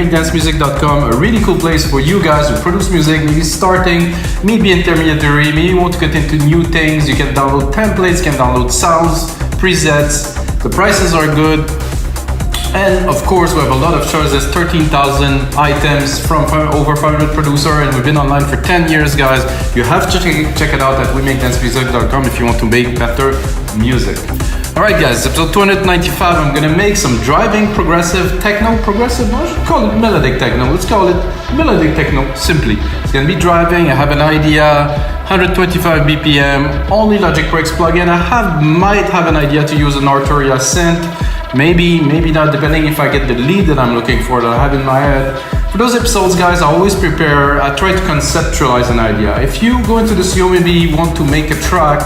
makedancemusic.com, a really cool place for you guys who produce music, maybe starting, maybe intermediary, maybe you want to get into new things. You can download templates, you can download sounds, presets. The prices are good. And of course, we have a lot of choices, 13,000 items from over 500 producers, and we've been online for 10 years, guys. You have to check it out at wemakedancemusic.com if you want to make better music. Alright guys, episode 295, I'm gonna make some driving progressive techno. I should call it melodic techno. Let's call it melodic techno, simply. It's gonna be driving, I have an idea, 125 BPM, only Logic Works plugin. I might have an idea to use an Arturia synth. Maybe not, depending if I get the lead that I'm looking for, that I have in my head. For those episodes, guys, I always prepare, I try to conceptualize an idea. If you go into the studio, maybe you want to make a track,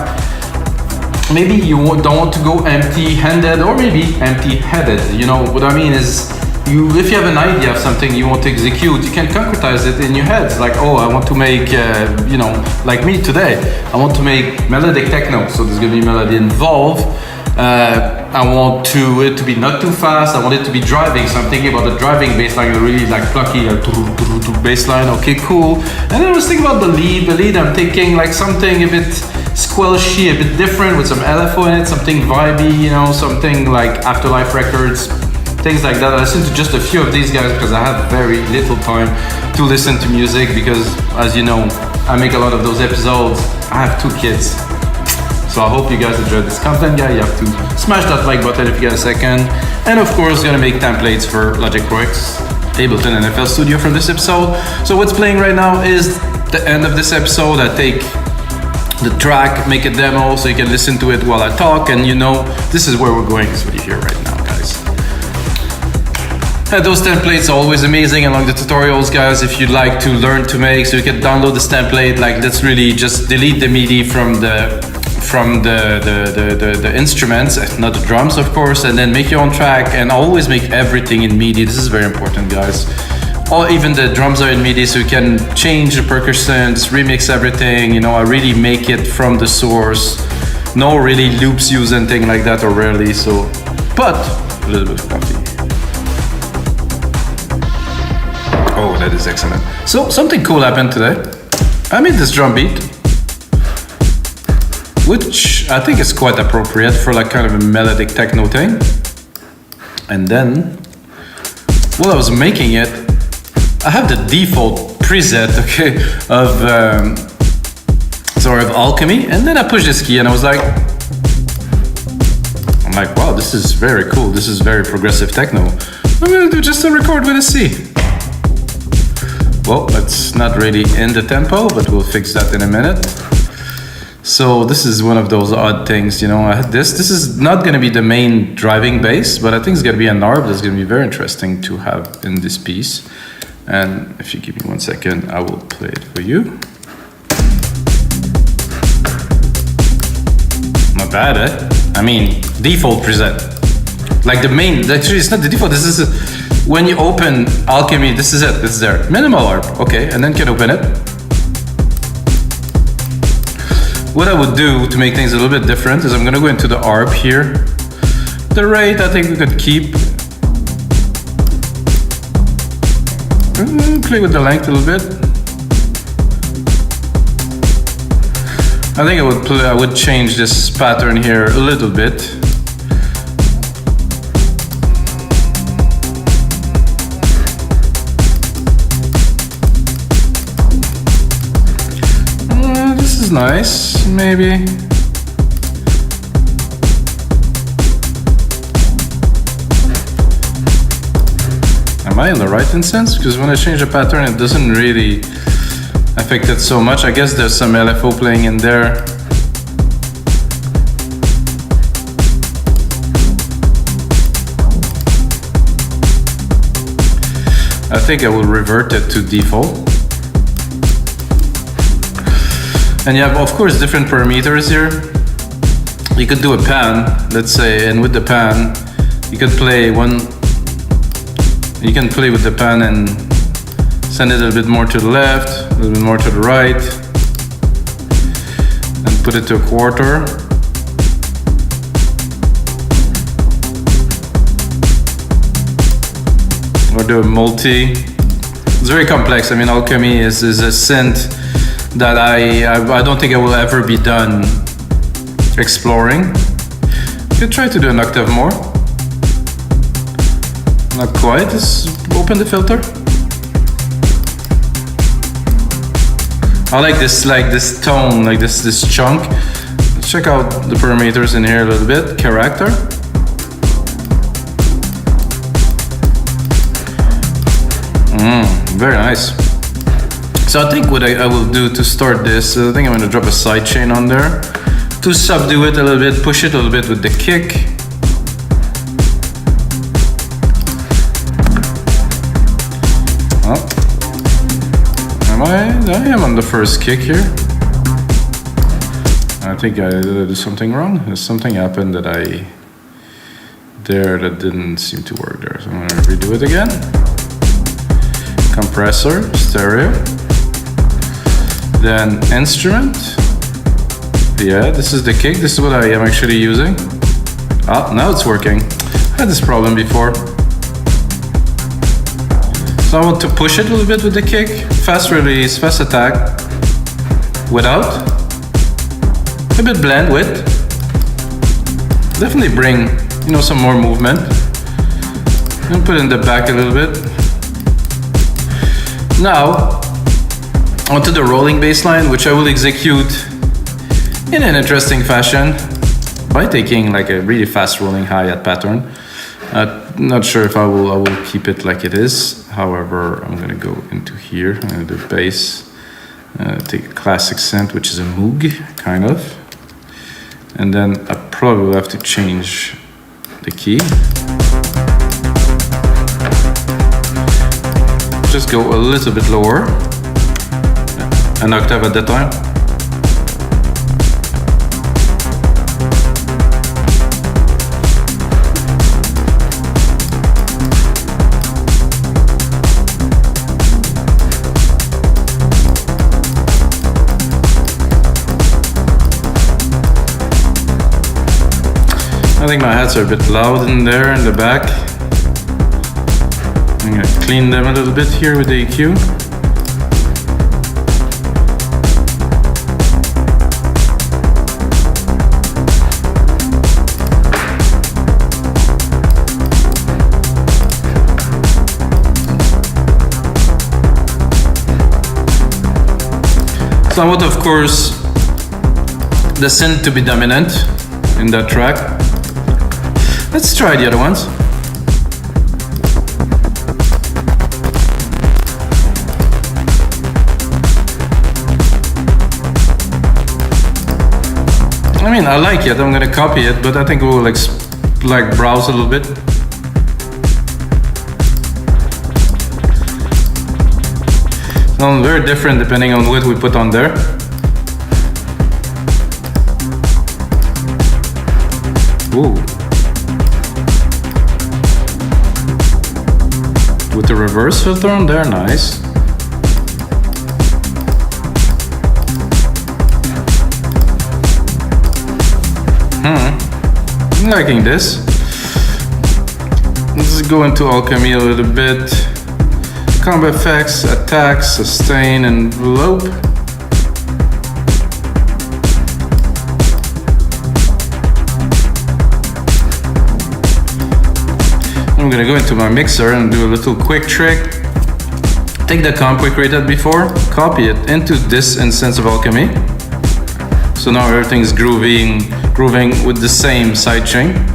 maybe you don't want to go empty-handed or maybe empty-headed. You know, what I mean is, if you have an idea of something you want to execute, you can concretize it in your head. Like, oh, I want to make, like me today, I want to make melodic techno, so there's gonna be melody involved. I want it to be not too fast. I want it to be driving, so I'm thinking about the driving bassline, really like plucky bassline. Okay, cool. And then I was thinking about the lead. I'm thinking like something a bit squelchy, a bit different with some LFO in it, something vibey, you know, something like Afterlife Records, things like that. I listen to just a few of these guys because I have very little time to listen to music because, as you know, I make a lot of those episodes. I have 2 kids. So I hope you guys enjoyed this content, guys. You have to smash that like button if you get a second. And of course, gonna make templates for Logic Works, Ableton, and FL Studio from this episode. So what's playing right now is the end of this episode. I take the track, make a demo so you can listen to it while I talk, and you know, this is where we're going. This is what you hear right now, guys. And those templates are always amazing along the tutorials, guys, if you'd like to learn to make, so you can download this template. Like, let's really just delete the MIDI from the instruments, not the drums, of course, and then make your own track, and always make everything in MIDI. This is very important, guys. Or even the drums are in MIDI, so you can change the percussions, remix everything. You know, I really make it from the source. No really loops used and things like that, or rarely. So, but a little bit of coffee. Oh, that is excellent. So something cool happened today. I made this drum beat, which I think is quite appropriate for like kind of a melodic techno thing. And then, while I was making it, I have the default preset, okay, of Alchemy, and then I pushed this key and I was like, wow, this is very cool. This is very progressive techno. I'm gonna do just a record with a C. Well, it's not really in the tempo, but we'll fix that in a minute. So this is one of those odd things, you know. I had this is not going to be the main driving bass, but I think it's going to be an ARP that's going to be very interesting to have in this piece. And if you give me 1 second, I will play it for you. Not bad, eh? I mean, default preset. Like the main, actually it's not the default, this is, when you open Alchemy, this is it, it's there. Minimal ARP, okay, and then can open it. What I would do to make things a little bit different is I'm gonna go into the ARP here. The rate, I think we could keep. Play with the length a little bit. I think I would change this pattern here a little bit. This is nice, maybe. Am I in the right instance? Because when I change the pattern, it doesn't really affect it so much. I guess there's some LFO playing in there. I think I will revert it to default. And you have, of course, different parameters here. You could do a pan, let's say, and with the pan, you could play you can play with the pan and send it a little bit more to the left, a little bit more to the right, and put it to a quarter. or do a multi. It's very complex. I mean, Alchemy is a synth that I don't think I will ever be done exploring. Could try to do an octave more. Not quite. Just open the filter. I like this tone, like this chunk. Let's check out the parameters in here a little bit. Character. Very nice. So I think what I will do to start this, I think I'm going to drop a sidechain on there to subdue it a little bit, push it a little bit with the kick. I am on the first kick here. I think I did something wrong. There's something happened that that didn't seem to work there. So I'm gonna redo it again. Compressor, stereo. Then instrument. Yeah, this is the kick. This is what I am actually using. Ah, now it's working. I had this problem before. So I want to push it a little bit with the kick. Fast release, fast attack. Without. A bit blend with. Definitely bring, some more movement. And put it in the back a little bit. Now, onto the rolling bass line, which I will execute in an interesting fashion by taking like a really fast rolling hi-hat pattern. Not sure if I will keep it like it is. However, I'm gonna go into here and the bass, take a classic synth, which is a Moog kind of, and then I probably will have to change the key. Just go a little bit lower, an octave at that time. I think my hats are a bit loud in there in the back. I'm gonna clean them a little bit here with the EQ. So I want, of course, the synth to be dominant in that track. Let's try the other ones. I mean, I like it. I'm gonna copy it, but I think we'll like browse a little bit. Sounds very different depending on what we put on there. Ooh. With the reverse filter on there, nice. I'm liking this. Let's go into Alchemy a little bit. Combo effects, attack, sustain, envelope. I'm gonna go into my mixer and do a little quick trick. Take the comp we created before, copy it into this instance of Alchemy. So now everything's grooving with the same sidechain.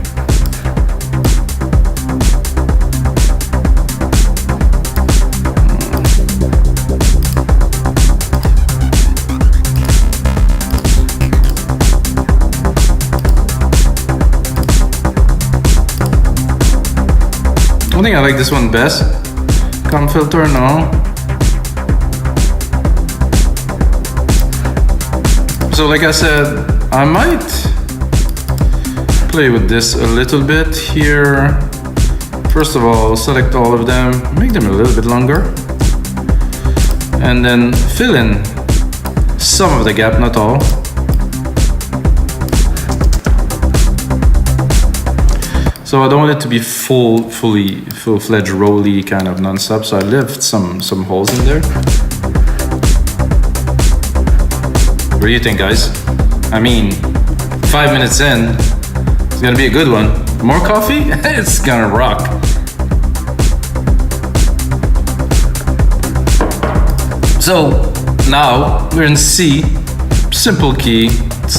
I think I like this one best. Comp filter, no. So like I said, I might play with this a little bit here. First of all, select all of them, make them a little bit longer, and then fill in some of the gap, not all. So I don't want it to be full-fledged rolly kind of non-stop. So I left some holes in there. What do you think, guys? I mean, 5 minutes in, it's gonna be a good one. More coffee? It's gonna rock. So now we're in C, simple key.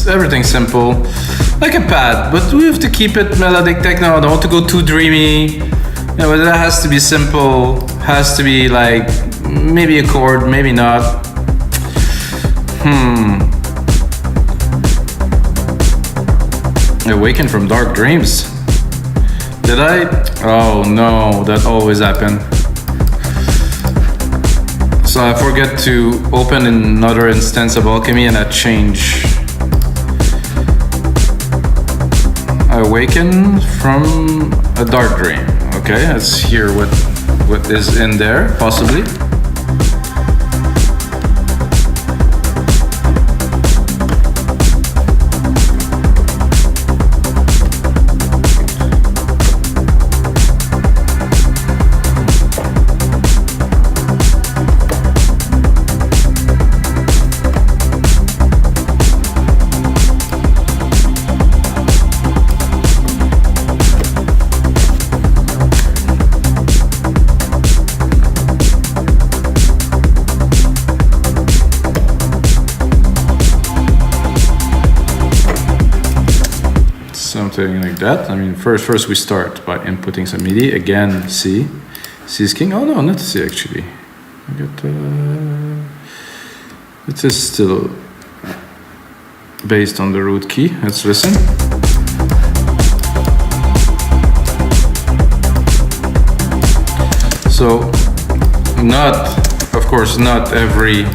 Everything's simple, like a pad, but we have to keep it melodic techno. I don't want to go too dreamy. You know, that has to be simple. Has to be like maybe a chord, maybe not. Awaken from dark dreams. Did I? Oh no, that always happened. So I forget to open another instance of Alchemy and I change. I awaken from a dark dream. Okay, let's hear what is in there, possibly. Something like that. I mean, first we start by inputting some MIDI. Again, C. C is king. Oh no, not C actually. I got. It is still based on the root key. Let's listen. So, of course, not every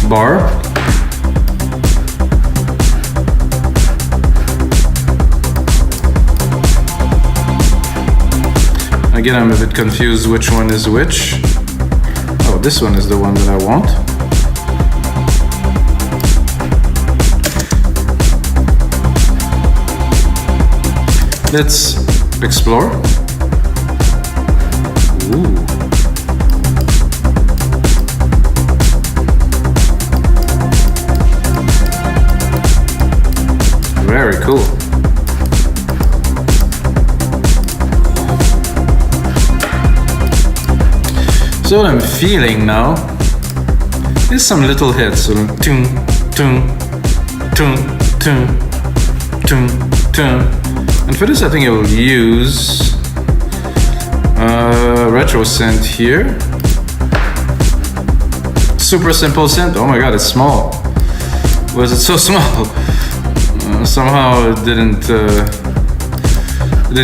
bar. Again, I'm a bit confused which one is which. Oh, this one is the one that I want. Let's explore. Ooh. Very cool. So what I'm feeling now is some little hits. So toon, toon, toon, toon, toon, toon. And for this, I think I will use retro synth here. Super simple synth. Oh my god, it's small. Was it so small? Somehow it didn't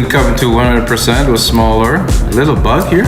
come to 100%. It was smaller. A little bug here.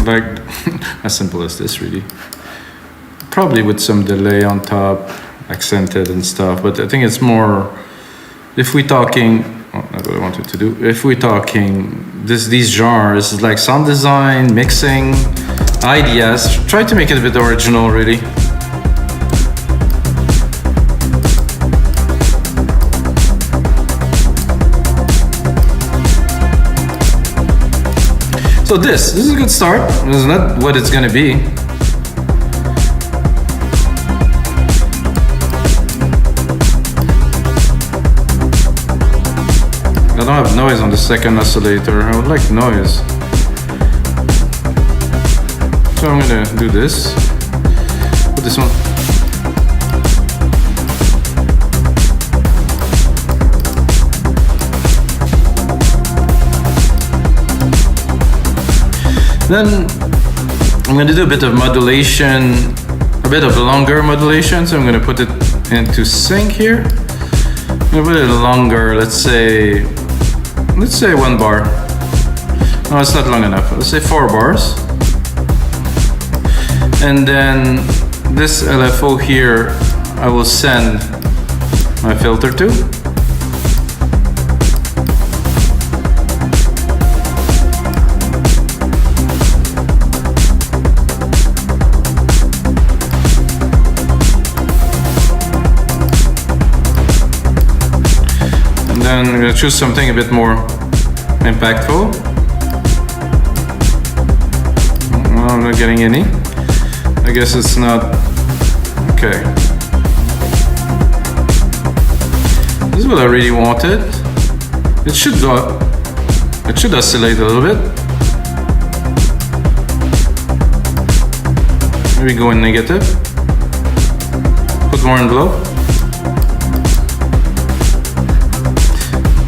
Like as simple as this, really. Probably with some delay on top, accented and stuff, but I think it's more, if we're talking, oh, not what I wanted to do, if we're talking these genres, like sound design, mixing, ideas, try to make it a bit original, really. So this is a good start. This is not what it's gonna be. I don't have noise on the second oscillator. I would like noise. So I'm gonna do this. Put this one. Then I'm gonna do a bit of modulation, a bit of longer modulation. So I'm gonna put it into sync here. I'm gonna put it longer, let's say 1 bar. No, it's not long enough. Let's say 4 bars. And then this LFO here, I will send my filter to. And then I'm gonna choose something a bit more impactful. Well, I'm not getting any. I guess it's not okay. This is what I really wanted. It should go. It should oscillate a little bit. Maybe go in negative. Put more in low.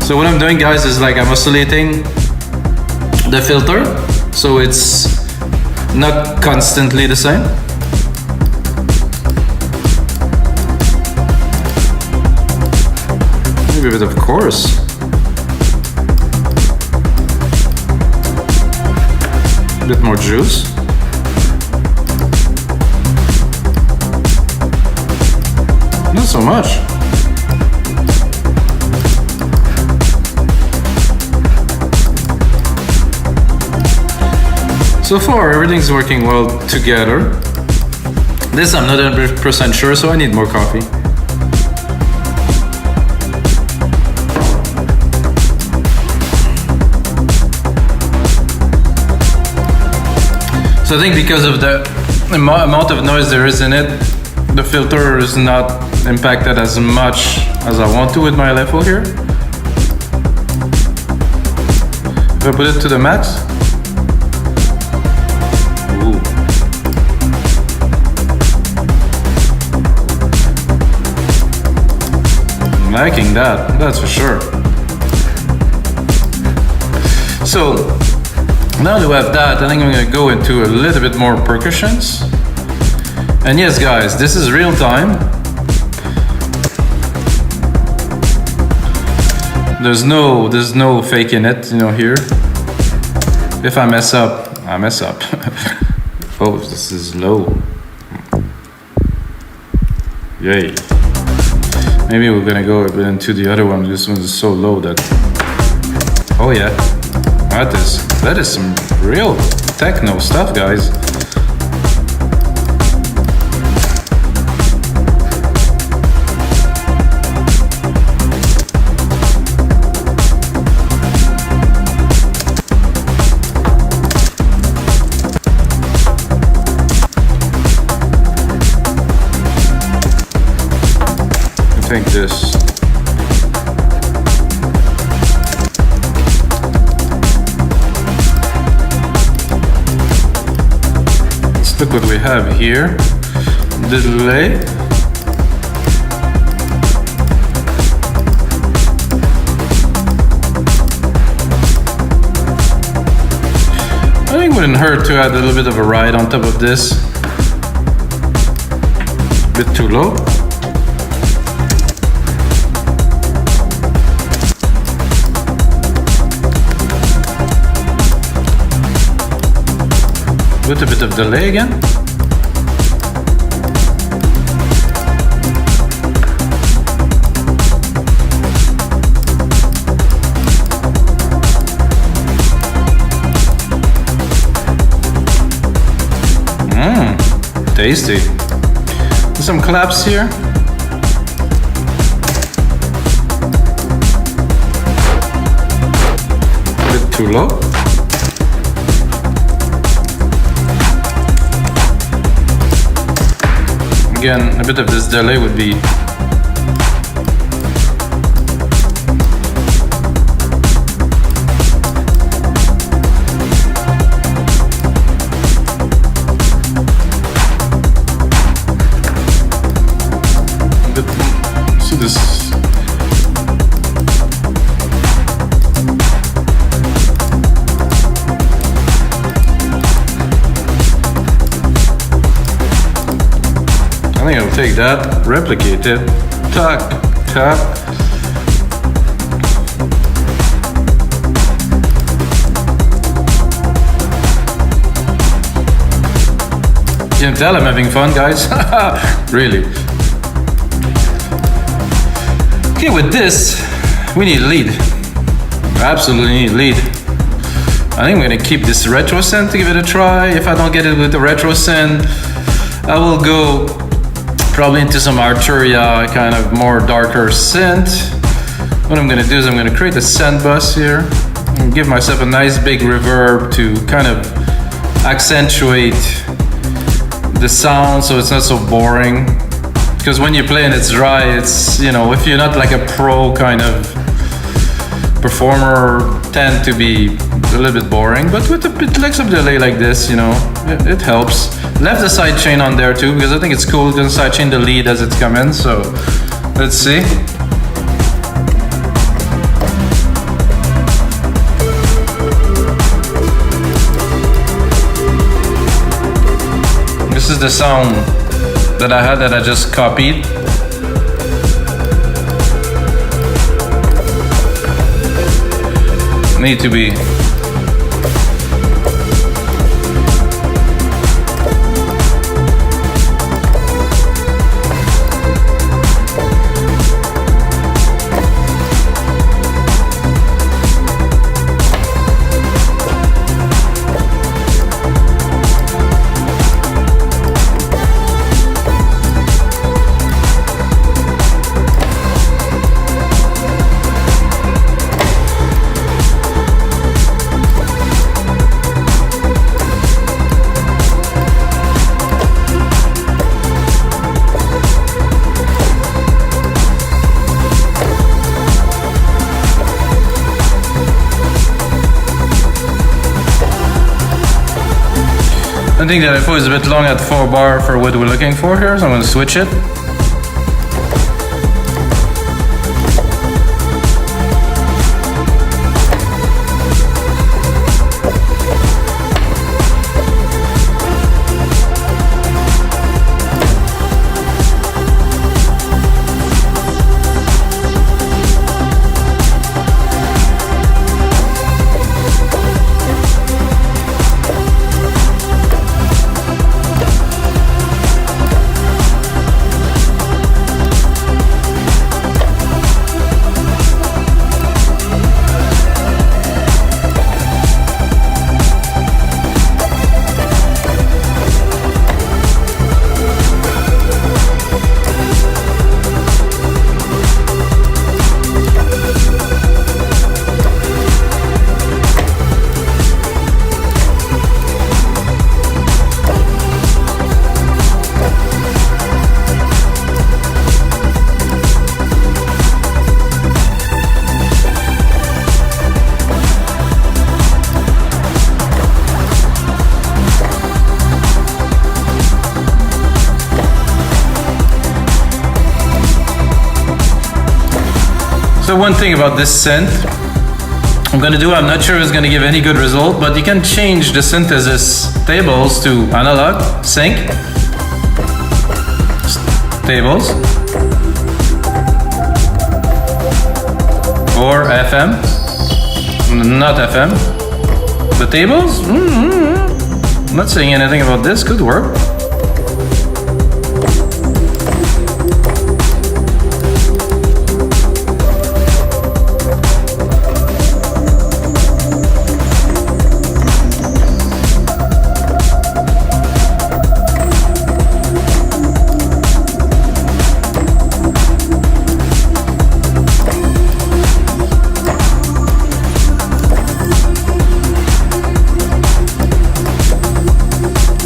So what I'm doing, guys, is like I'm oscillating the filter, so it's not constantly the same. Maybe a bit of chorus. A bit more juice. Not so much. So far, everything's working well together. This I'm not 100% sure, so I need more coffee. So I think because of the amount of noise there is in it, the filter is not impacted as much as I want to with my LFO here. If I put it to the max, liking that, that's for sure. So now that we have that, I think I'm gonna go into a little bit more percussions. And yes, guys, this is real time. There's no faking it, you know, here. If I mess up, I mess up. Oh, this is low. Yay. Maybe we're gonna go a bit into the other one. This one is so low that. Oh yeah, that is some real techno stuff, guys. I think this. Let's look what we have here. The delay. I think it wouldn't hurt to add a little bit of a ride on top of this. A bit too low. With a bit of delay again. Tasty. Some claps here. A bit too low. Again, a bit of this delay would be I think I'll take that, replicate it, tuck, tap. You can tell I'm having fun, guys. Really. Okay, with this, we need lead. Absolutely need lead. I think I'm gonna keep this retro synth to give it a try. If I don't get it with the retro synth, I will go probably into some Arturia, kind of more darker synth. What I'm gonna do is I'm gonna create a send bus here and give myself a nice big reverb to kind of accentuate the sound so it's not so boring. Because when you play and it's dry, it's, you know, if you're not like a pro kind of performer, tend to be a little bit boring. But with a bit like some delay like this, you know, it helps. Left the sidechain on there too, because I think it's cool to sidechain the lead as it's coming. So let's see. This is the sound that I had that I just copied. Need to be I think that info is a bit long at 4 bar for what we're looking for here, so I'm going to switch it. So one thing about this synth I'm not sure if it's gonna give any good result, but you can change the synthesis tables to analog, sync, tables, or FM, not FM. The tables? I'm not saying anything about this, could work.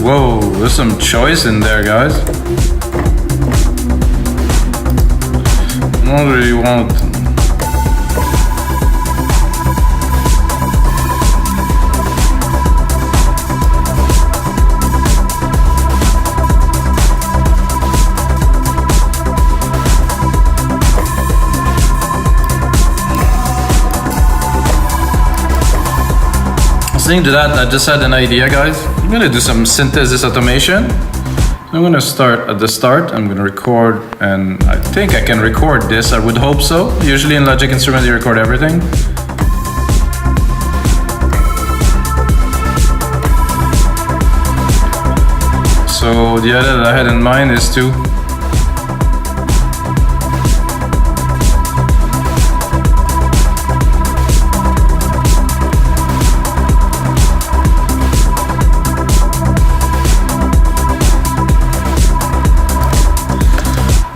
Whoa, there's some choice in there, guys. What do you want? Listening to that, I just had an idea, guys. I'm gonna do some synthesis automation. I'm gonna start at the start. I'm gonna record, and I think I can record this. I would hope so. Usually in Logic Instruments you record everything. So the idea that I had in mind is to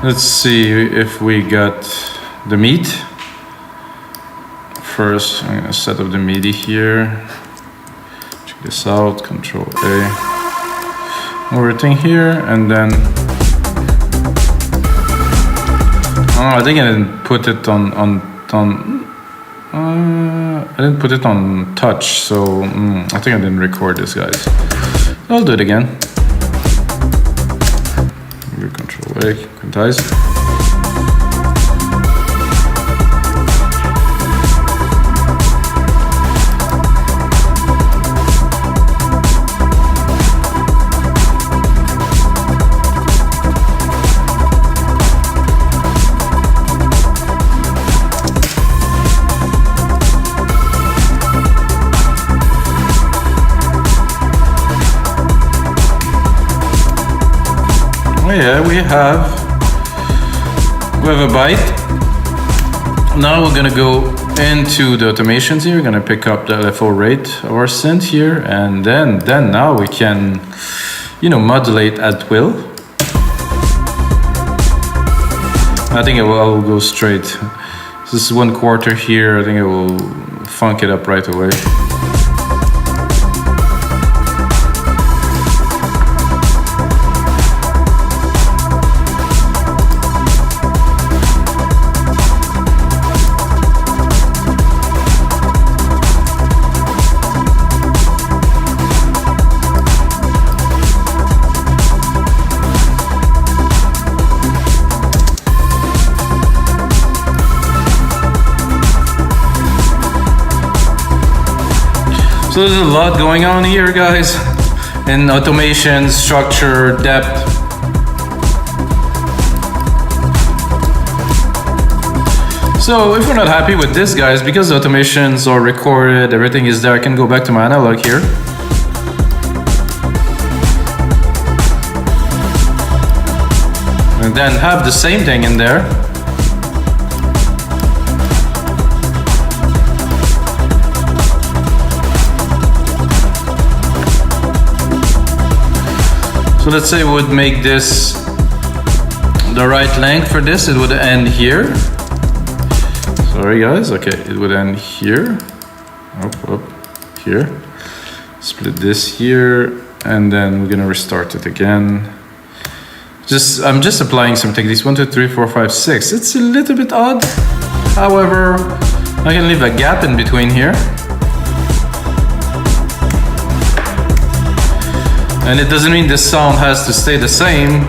let's see if we got the meat. First, I'm gonna set up the MIDI here. Check this out, Control A. Everything here, and then I think I didn't put it on I didn't put it on touch, so I think I didn't record this, guys. I'll do it again. Control A, quantize. Yeah, we have a bite. Now we're gonna go into the automations here. We're gonna pick up the LFO rate of our synth here, and then now we can, modulate at will. I think I'll go straight. This is 1/4 here. I think I will funk it up right away. So there's a lot going on here, guys, in automation, structure, depth. So if we're not happy with this, guys, because the automations are recorded, everything is there, I can go back to my analog here. And then have the same thing in there. So let's say we would make this the right length for this. It would end here. Sorry guys, okay, it would end here. Up, here. Split this here, and then we're gonna restart it again. I'm just applying some techniques. 1, 2, 3, 4, 5, 6. It's a little bit odd. However, I can leave a gap in between here. And it doesn't mean this sound has to stay the same.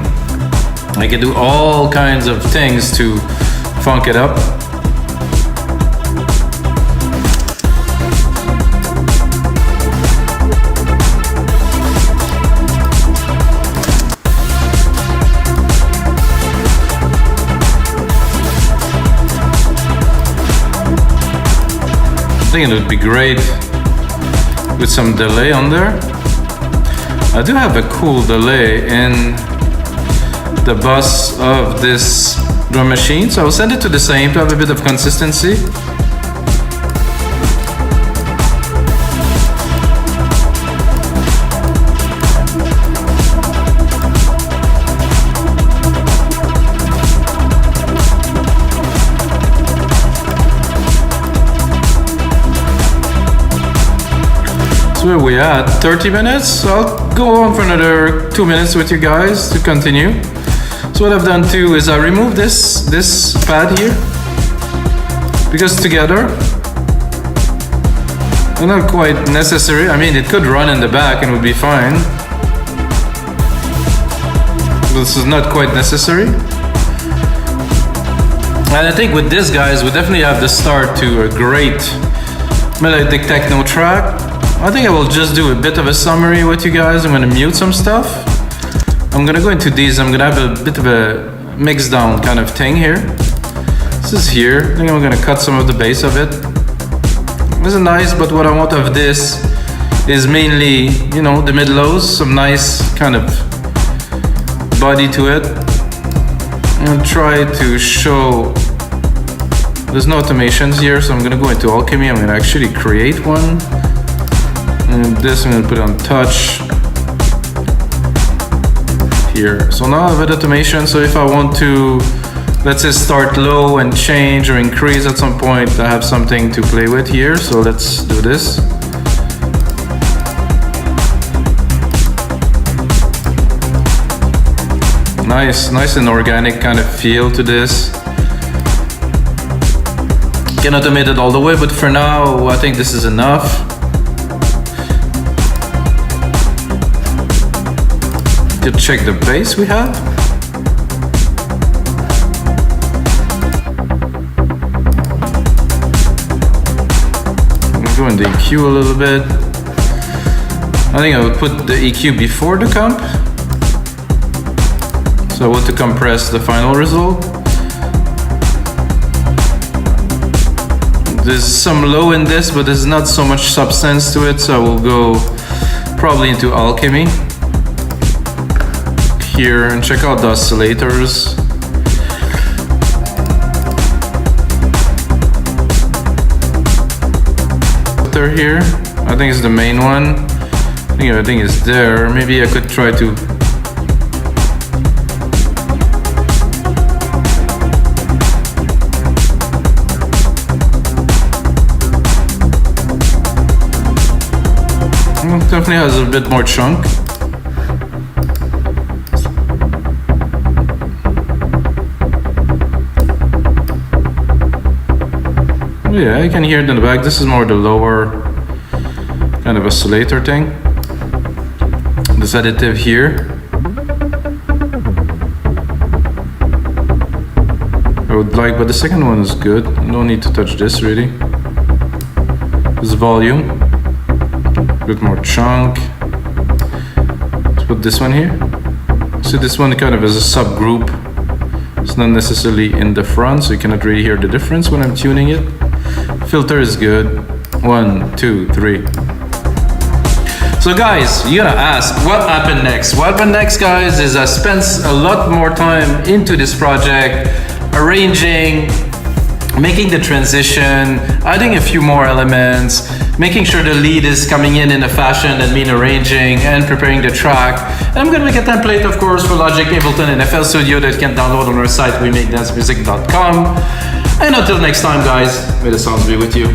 I can do all kinds of things to funk it up. I think it would be great with some delay on there. I do have a cool delay in the bus of this drum machine, so I'll send it to the same to have a bit of consistency. Where we at 30 minutes, so I'll go on for another 2 minutes with you guys to continue. So what I've done too is I removed this pad here, because together they're not quite necessary. I mean, it could run in the back and would be fine. This is not quite necessary. And I think with this, guys, we definitely have the start to a great Melodic Techno track. I think I will just do a bit of a summary with you guys. I'm gonna mute some stuff. I'm gonna go into these. I'm gonna have a bit of a mix down kind of thing here. This is here. I think I'm gonna cut some of the bass of it. This is nice, but what I want of this is mainly, you know, the mid-lows, some nice kind of body to it. And try to show, there's no automations here, so I'm gonna go into Alchemy. I'm gonna actually create one. And this I'm gonna put on touch here. So now I have an automation, so if I want to, let's say, start low and change or increase at some point, I have something to play with here. So let's do this. Nice and organic kind of feel to this. Can automate it all the way, but for now, I think this is enough. To check the bass we have. I'm gonna go in the EQ a little bit. I think I would put the EQ before the comp. So I want to compress the final result. There's some low in this, but there's not so much substance to it, so I will go probably into Alchemy here and check out the oscillators. Filter here, I think it's the main one. I think it's there. Maybe I could try to definitely has a bit more chunk. Yeah, I can hear it in the back. This is more the lower kind of oscillator thing. This additive here. I would like, but the second one is good. No need to touch this really. This volume. A bit more chunk. Let's put this one here. So this one kind of is a subgroup. It's not necessarily in the front, so you cannot really hear the difference when I'm tuning it. Filter is good. 1, 2, 3. So guys, you gotta ask, what happened next? What happened next, guys, is I spent a lot more time into this project, arranging, making the transition, adding a few more elements, making sure the lead is coming in a fashion that means arranging and preparing the track. And I'm gonna make a template, of course, for Logic, Ableton, and FL Studio that you can download on our site, wemakedancemusic.com. And until next time, guys, may the sounds be with you.